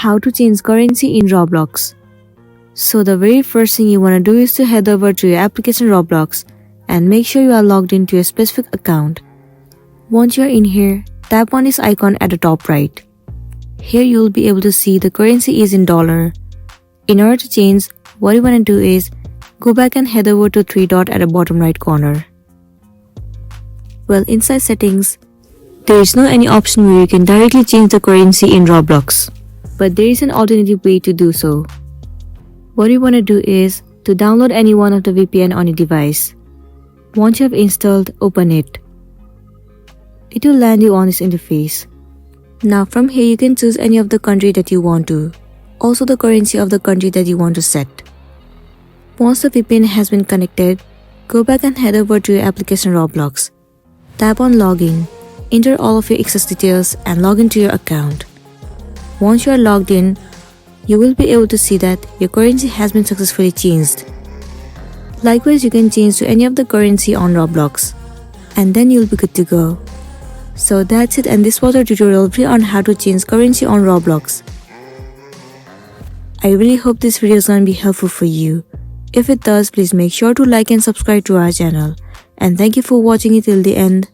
how to change currency in Roblox. So the very first thing you want to do is to head over to your application Roblox and make sure you are logged into a specific account. Once you are in here, tap on this icon at the top right. Here you will be able to see the currency is in dollar. In order to change, what you want to do is go back and head over to 3 dot at the bottom right corner. Well, inside settings, there is no any option where you can directly change the currency in Roblox, but there is an alternative way to do so. What you want to do is to download any one of the VPN on your device. Once you have installed, open it. It will land you on this interface. Now from here you can choose any of the country that you want to, also the currency of the country that you want to set. Once the VPN has been connected, go back and head over to your application Roblox. Tap on login, enter all of your access details and log into your account. Once you are logged in, you will be able to see that your currency has been successfully changed. Likewise, you can change to any of the currency on Roblox, and then you'll be good to go. So that's it, and this was our tutorial on how to change currency on Roblox. I really hope this video is going to be helpful for you. If it does, please make sure to like and subscribe to our channel. And thank you for watching it till the end.